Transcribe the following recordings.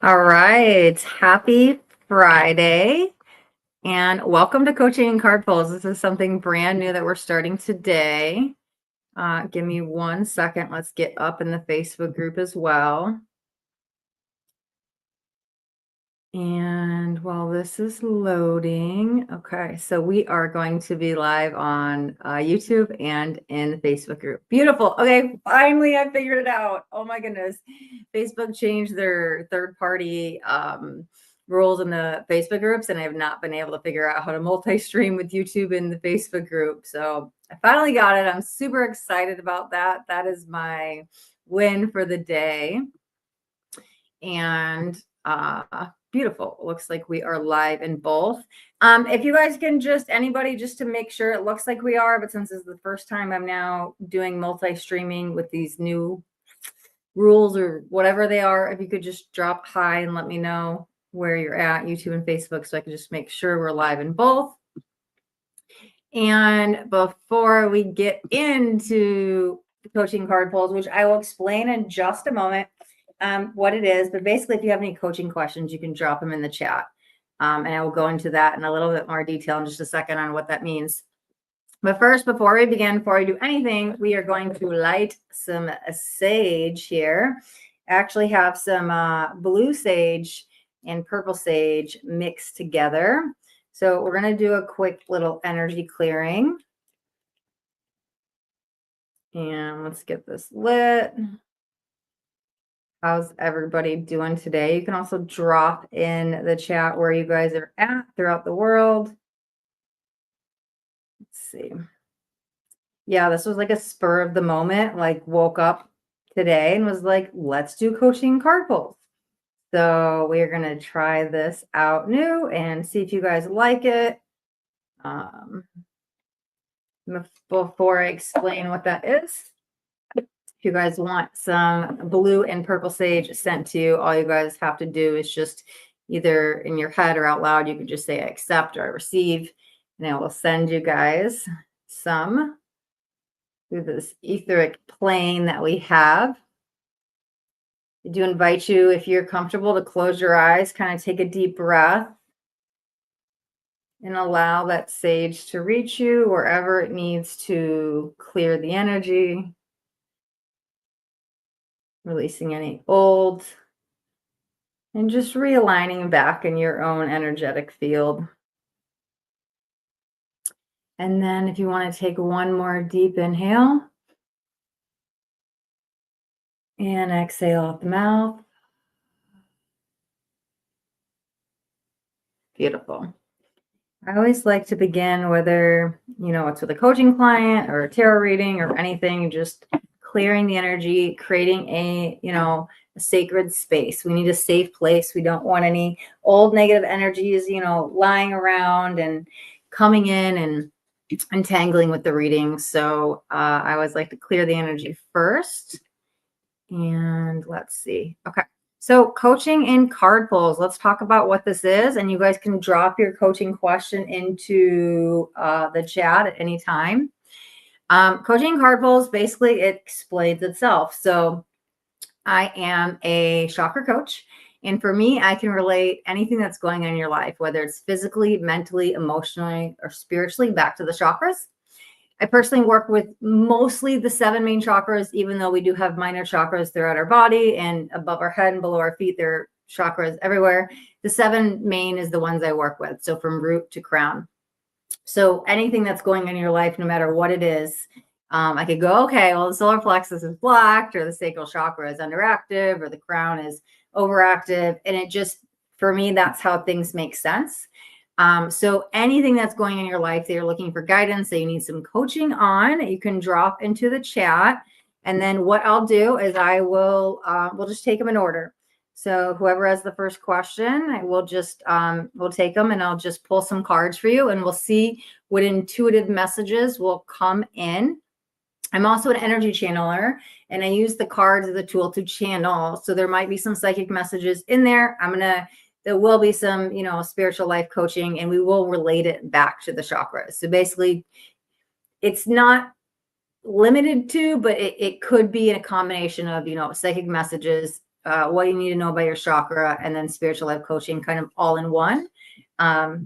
All right. Happy Friday and welcome to Coaching and Card Pulls. This is something brand new that we're starting today. Give me 1 second. Let's get up in the Facebook group as well. And while this is loading, okay, so we are going to be live on YouTube and in the Facebook group. Beautiful. Okay, finally I figured it out. Oh my goodness. Facebook changed their third-party rules in the Facebook groups, and I have not been able to figure out how to multi-stream with YouTube in the Facebook group. So I finally got it. I'm super excited about that. That is my win for the day. And beautiful. Looks like we are live in both. If you guys can anybody just to make sure, it looks like we are, but since this is the first time I'm now doing multi-streaming with these new rules or whatever they are, if you could just drop hi and let me know where you're at, YouTube and Facebook, so I can just make sure we're live in both. And before we get into the coaching card pulls, which I will explain in just a moment, what it is, but basically if you have any coaching questions, you can drop them in the chat. And I will go into that in a little bit more detail in just a second on what that means. But first, before we do anything, we are going to light some sage here. I actually have some blue sage and purple sage mixed together. So we're going to do a quick little energy clearing. And let's get this lit. How's everybody doing today? You can also drop in the chat where you guys are at throughout the world. Let's see. Yeah, this was like a spur of the moment, like woke up today and was like, let's do coaching card pulls. So we are going to try this out new and see if you guys like it. Before I explain what that is, if you guys want some blue and purple sage sent to you, all you guys have to do is just either in your head or out loud, you can just say I accept or I receive, and I will send you guys some through this etheric plane that we have. I do invite you, if you're comfortable, to close your eyes, kind of take a deep breath and allow that sage to reach you wherever it needs to clear the energy. Releasing any old and just realigning back in your own energetic field. And then if you want to take one more deep inhale and exhale out the mouth. Beautiful. I always like to begin, whether, it's with a coaching client or a tarot reading or anything, just clearing the energy, creating a sacred space. We need a safe place. We don't want any old negative energies, lying around and coming in and entangling with the reading. So I always like to clear the energy first. And let's see. Okay. So coaching in card pulls, let's talk about what this is. And you guys can drop your coaching question into the chat at any time. Coaching in card pulls, basically it explains itself. So I am a chakra coach. And for me, I can relate anything that's going on in your life, whether it's physically, mentally, emotionally, or spiritually, back to the chakras. I personally work with mostly the 7 main chakras, even though we do have minor chakras throughout our body and above our head and below our feet, there are chakras everywhere. The 7 main is the ones I work with. So from root to crown. So anything that's going on in your life, no matter what it is, I could go, okay, well, the solar plexus is blocked, or the sacral chakra is underactive, or the crown is overactive. And it just, for me, that's how things make sense. So anything that's going on in your life that you're looking for guidance, that you need some coaching on, you can drop into the chat. And then what I'll do is I will, we'll just take them in order. So whoever has the first question, I will just, we'll take them and I'll just pull some cards for you and we'll see what intuitive messages will come in. I'm also an energy channeler and I use the cards as a tool to channel. So there might be some psychic messages in there. There will be some, spiritual life coaching, and we will relate it back to the chakras. So basically, it's not limited to, but it could be in a combination of, psychic messages, what you need to know about your chakra, and then spiritual life coaching kind of all in one. I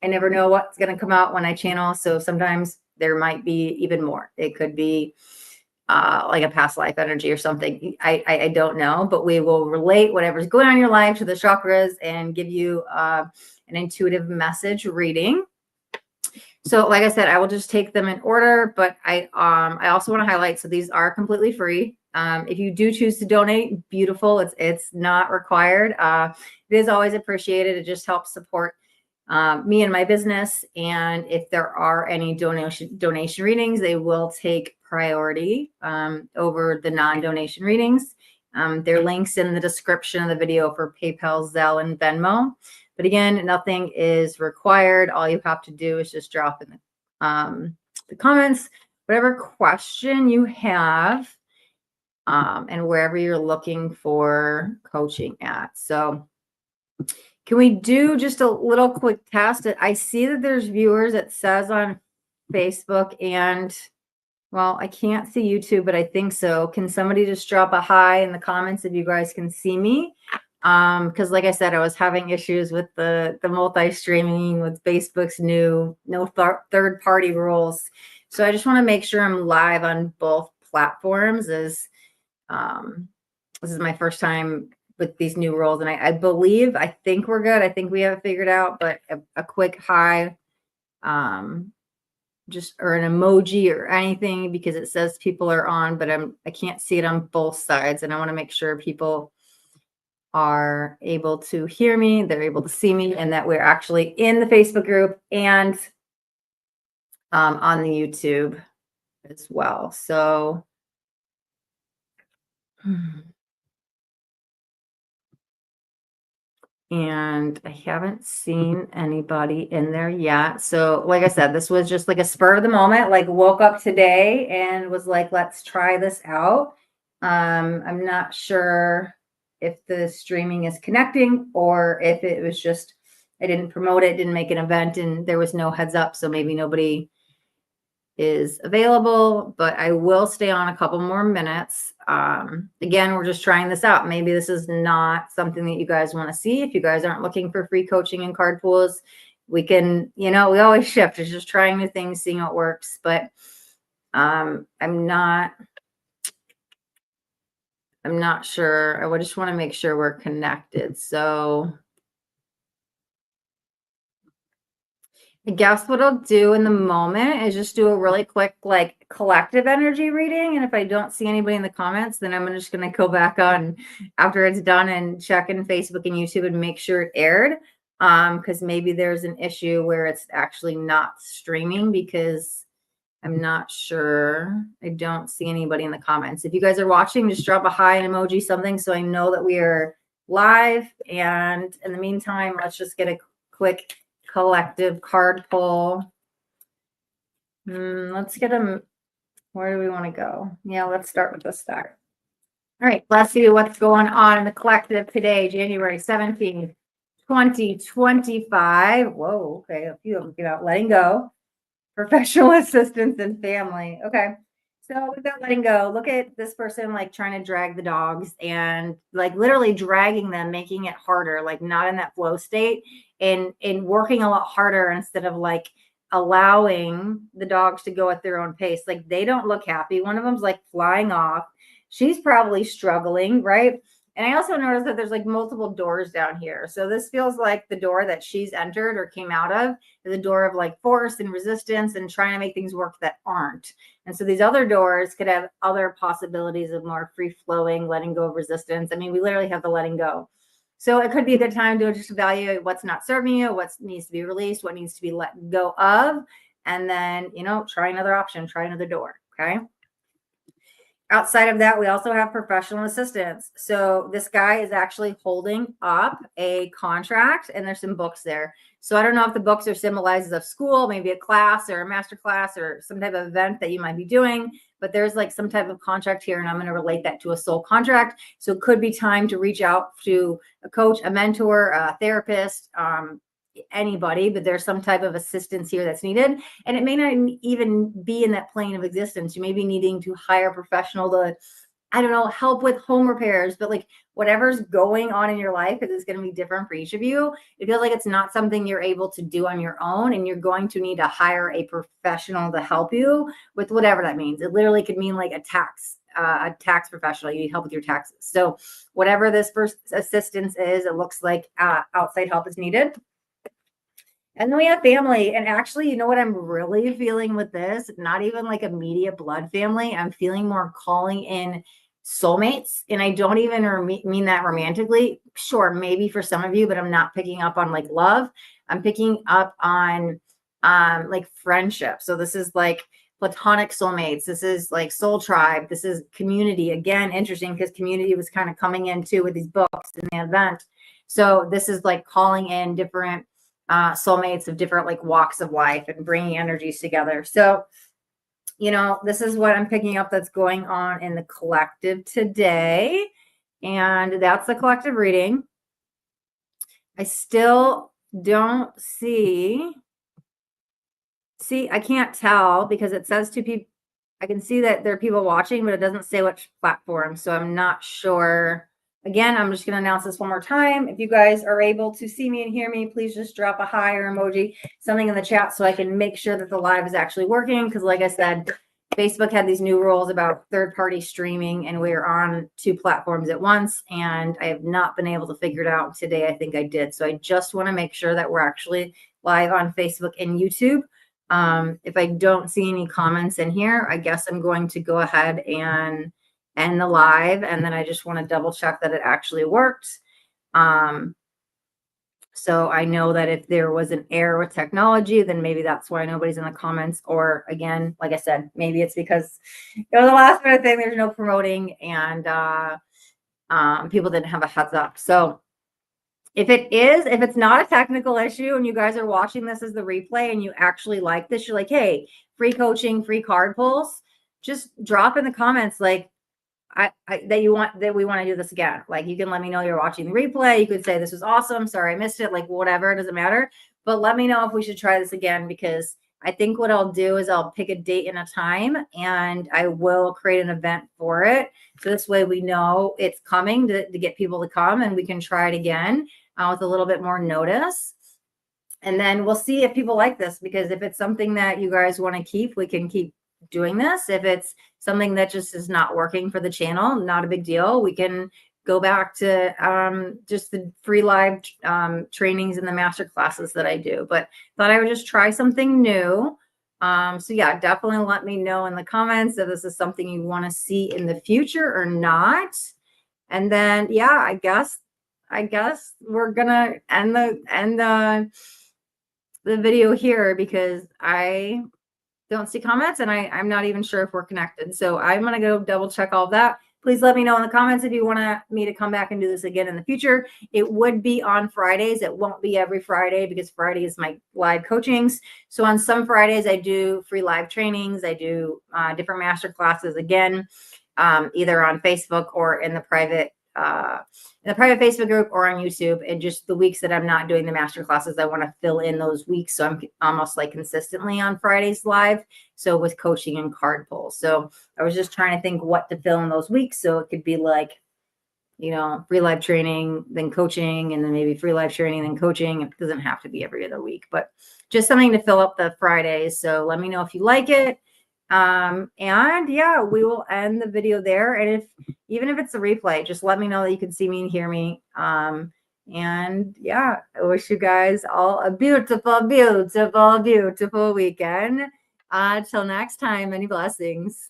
never know what's going to come out when I channel. So sometimes there might be even more. It could be like a past life energy or something. I don't know, but we will relate whatever's going on in your life to the chakras and give you an intuitive message reading. So like I said, I will just take them in order, but I also want to highlight, so these are completely free. If you do choose to donate, beautiful. It's not required. It is always appreciated. It just helps support me and my business. And if there are any donation readings, they will take priority over the non-donation readings. There are links in the description of the video for PayPal, Zelle, and Venmo. But again, nothing is required. All you have to do is just drop in the comments whatever question you have and wherever you're looking for coaching at. So can we do just a little quick test? I see that there's viewers, it says on Facebook, and well, I can't see YouTube, but I think so. Can somebody just drop a hi in the comments if you guys can see me? Because like I said, I was having issues with the multi-streaming with Facebook's new third-party rules. So I just want to make sure I'm live on both platforms, as this is my first time with these new rules, and I think we're good. I think we have it figured out, but a quick hi, just, or an emoji or anything, because it says people are on, but I can't see it on both sides, and I want to make sure people are able to hear me, they're able to see me, and that we're actually in the Facebook group and on the YouTube as well. So and I haven't seen anybody in there yet. So like I said, this was just like a spur of the moment, like woke up today and was like, let's try this out. I'm not sure if the streaming is connecting or if it was just, I didn't promote it, didn't make an event, and there was no heads up. So maybe nobody is available, but I will stay on a couple more minutes. Again, we're just trying this out. Maybe this is not something that you guys want to see. If you guys aren't looking for free coaching and card pools, we can, we always shift. It's just trying new things, seeing what works. But I'm not sure. I just want to make sure we're connected. So I guess what I'll do in the moment is just do a really quick, like, collective energy reading. And if I don't see anybody in the comments, then I'm just going to go back on after it's done and check in Facebook and YouTube and make sure it aired. Because maybe there's an issue where it's actually not streaming, because I'm not sure. I don't see anybody in the comments. If you guys are watching, just drop a hi, an emoji, something, so I know that we are live. And in the meantime, let's just get a quick collective card pull. Let's get them. Where do we want to go? Yeah, let's start with the start. All right, let's see what's going on in the collective today, January 17th, 2025. Whoa, okay, a few of them get out. Letting go, professional assistance, and family. Okay, so with that letting go, look at this person like trying to drag the dogs and like literally dragging them, making it harder, like not in that flow state, and working a lot harder instead of like allowing the dogs to go at their own pace. Like they don't look happy. One of them's like flying off. She's probably struggling, right? And I also noticed that there's like multiple doors down here. So this feels like the door that she's entered or came out of is a door of like force and resistance and trying to make things work that aren't. And so these other doors could have other possibilities of more free flowing, letting go of resistance. I mean, we literally have the letting go. So it could be a good time to just evaluate what's not serving you, what needs to be released, what needs to be let go of, and then, try another option, try another door. Okay. Outside of that, we also have professional assistance. So this guy is actually holding up a contract, and there's some books there. So I don't know if the books are symbolizes of school, maybe a class or a master class or some type of event that you might be doing, but there's like some type of contract here, and I'm going to relate that to a soul contract. So it could be time to reach out to a coach, a mentor, a therapist, anybody, but there's some type of assistance here that's needed. And it may not even be in that plane of existence. You may be needing to hire a professional to I don't know, help with home repairs, but like whatever's going on in your life, because it's going to be different for each of you. It feels like it's not something you're able to do on your own, and you're going to need to hire a professional to help you with whatever that means. It literally could mean like a tax professional. You need help with your taxes. So whatever this first assistance is, it looks like outside help is needed. And then we have family. And actually, you know what I'm really feeling with this? Not even like immediate blood family. I'm feeling more calling in soulmates. And I don't even mean that romantically. Sure, maybe for some of you, but I'm not picking up on like love. I'm picking up on like friendship. So this is like platonic soulmates. This is like soul tribe. This is community. Again, interesting because community was kind of coming in too with these books in the event. So this is like calling in different soulmates of different like walks of life and bringing energies together. So, you know, this is what I'm picking up that's going on in the collective today. And that's the collective reading. I still don't see, I can't tell because it says two people. I can see that there are people watching, but it doesn't say which platform. So I'm not sure. Again, I'm just going to announce this one more time. If you guys are able to see me and hear me, please just drop a hi or emoji, something in the chat so I can make sure that the live is actually working. Because like I said, Facebook had these new rules about third-party streaming, and we're on 2 platforms at once, and I have not been able to figure it out. Today, I think I did. So I just want to make sure that we're actually live on Facebook and YouTube. If I don't see any comments in here, I guess I'm going to go ahead and end the live. And then I just want to double check that it actually worked. So I know that if there was an error with technology, then maybe that's why nobody's in the comments. Or again, like I said, maybe it's because it was a last minute thing. There's no promoting and people didn't have a heads up. So if it's not a technical issue and you guys are watching this as the replay and you actually like this, you're like, hey, free coaching, free card pulls, just drop in the comments like that we want to do this again. Like you can let me know you're watching the replay. You could say this was awesome. Sorry, I missed it. Like whatever, it doesn't matter. But let me know if we should try this again, because I think what I'll do is I'll pick a date and a time and I will create an event for it. So this way we know it's coming to get people to come, and we can try it again with a little bit more notice. And then we'll see if people like this, because if it's something that you guys want to keep, we can keep doing this. If it's something that just is not working for the channel, not a big deal. We can go back to just the free live trainings and the master classes that I do. But thought I would just try something new. So yeah, definitely let me know in the comments if this is something you want to see in the future or not. And then yeah, I guess we're gonna end the video here, because I don't see comments and I'm not even sure if we're connected. So I'm going to go double check all of that. Please let me know in the comments if you want me to come back and do this again in the future. It would be on Fridays. It won't be every Friday, because Friday is my live coachings. So on some Fridays, I do free live trainings. I do different master classes, again, either on Facebook or in the private Facebook group or on YouTube. And just the weeks that I'm not doing the master classes, I want to fill in those weeks. So I'm almost like consistently on Fridays live. So with coaching and card pulls. So I was just trying to think what to fill in those weeks. So it could be like, you know, free live training, then coaching, and then maybe free live training, then coaching. It doesn't have to be every other week, but just something to fill up the Fridays. So let me know if you like it. And yeah, we will end the video there. And even if it's a replay, just let me know that you can see me and hear me. And yeah, I wish you guys all a beautiful, beautiful, beautiful weekend. Till next time, many blessings.